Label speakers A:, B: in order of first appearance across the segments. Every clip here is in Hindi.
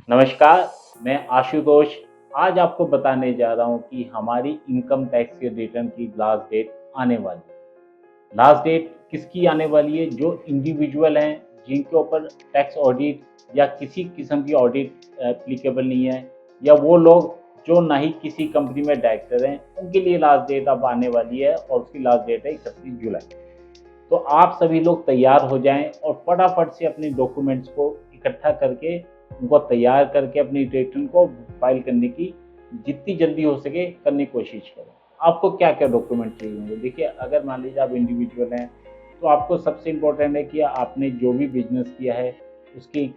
A: नमस्कार, मैं आशुतोष। आज आपको बताने जा रहा हूँ कि हमारी इनकम टैक्स के रिटर्न की लास्ट डेट आने वाली है। लास्ट डेट किसकी आने वाली है? जो इंडिविजुअल हैं, जिनके ऊपर टैक्स ऑडिट या किसी किस्म की ऑडिट एप्लीकेबल नहीं है, या वो लोग जो ना ही किसी कंपनी में डायरेक्टर हैं, उनके लिए लास्ट डेट अब आने वाली है और उसकी लास्ट डेट है 31 जुलाई। तो आप सभी लोग तैयार हो जाएं और फटाफट से अपने डॉक्यूमेंट्स को इकट्ठा करके उनको तैयार करके अपनी रिटर्न को फाइल करने की जितनी जल्दी हो सके करने की कोशिश करें। आपको क्या क्या डॉक्यूमेंट चाहिए होंगे? देखिए, अगर मान लीजिए आप इंडिविजुअल हैं तो आपको सबसे इम्पोर्टेंट है कि आपने जो भी बिजनेस किया है उसकी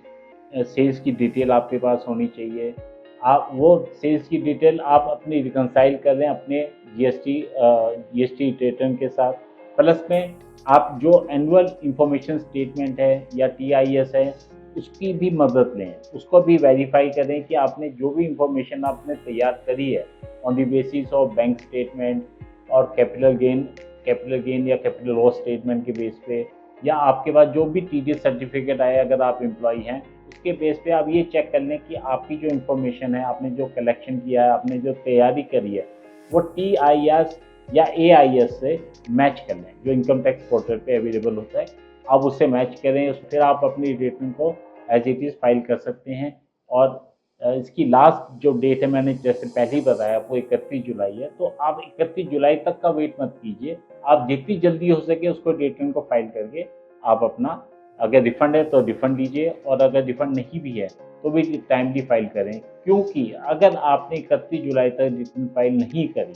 A: सेल्स की डिटेल आपके पास होनी चाहिए। आप वो सेल्स की डिटेल आप अपनी रिकंसाइल कर लें अपने जीएसटी रिटर्न के साथ। प्लस में आप जो एनुअल इंफॉर्मेशन स्टेटमेंट है या टीआईएस है उसकी भी मदद लें, उसको भी वेरीफाई करें कि आपने जो भी इंफॉर्मेशन आपने तैयार करी है on the basis of bank statement और कैपिटल गेन या कैपिटल लॉस स्टेटमेंट के बेस पे, या आपके पास जो भी टीडीएस सर्टिफिकेट आया अगर आप एम्प्लॉई हैं उसके बेस पे आप ये चेक कर लें कि आपकी जो इन्फॉर्मेशन है, आपने जो कलेक्शन किया है, आपने जो तैयारी करी है, वो टीआईएस या एआईएस से मैच कर लें, जो इनकम टैक्स पोर्टल पे अवेलेबल होता है। आप उससे मैच करें, फिर आप अपनी रिटर्न को एज इट इज़ फाइल कर सकते हैं। और इसकी लास्ट जो डेट है, मैंने जैसे पहले ही बताया, वो 31 जुलाई है। तो आप 31 जुलाई तक का वेट मत कीजिए, आप जितनी जल्दी हो सके उसको रिटर्न को फाइल करके आप अपना, अगर रिफंड है तो रिफंड दीजिए और अगर रिफंड नहीं भी है तो भी टाइमली फाइल करें। क्योंकि अगर आपने 31 जुलाई तक रिटर्न फाइल नहीं करी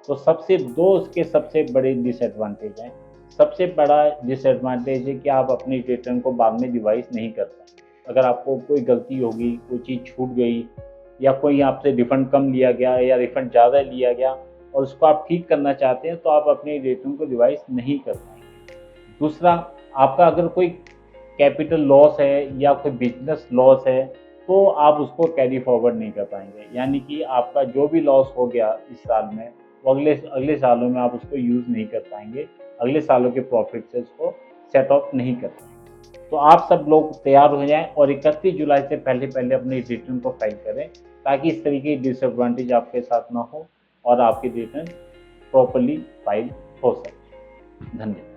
A: तो उसके सबसे बड़े डिसएडवांटेज हैं। सबसे बड़ा डिसएडवांटेज है कि आप अपनी रिटर्न को बाद में रिवाइज नहीं कर पाएंगे। अगर आपको कोई गलती होगी, कोई चीज़ छूट गई, या कोई आपसे रिफंड कम लिया गया या रिफंड ज़्यादा लिया गया और उसको आप ठीक करना चाहते हैं, तो आप अपनी रिटर्न को रिवाइज नहीं कर पाएंगे। दूसरा, आपका अगर कोई कैपिटल लॉस है या कोई बिजनेस लॉस है तो आप उसको कैरी फॉरवर्ड नहीं कर पाएंगे। यानी कि आपका जो भी लॉस हो गया इस साल में, वो अगले अगले सालों में आप उसको यूज़ नहीं कर पाएंगे, अगले सालों के प्रॉफिट से उसको सेट ऑफ नहीं कर पाएंगे। तो आप सब लोग तैयार हो जाएं और 31 जुलाई से पहले पहले अपनी रिटर्न को फाइल करें, ताकि इस तरीके की डिसएडवांटेज आपके साथ ना हो और आपकी रिटर्न प्रॉपरली फाइल हो सके। धन्यवाद।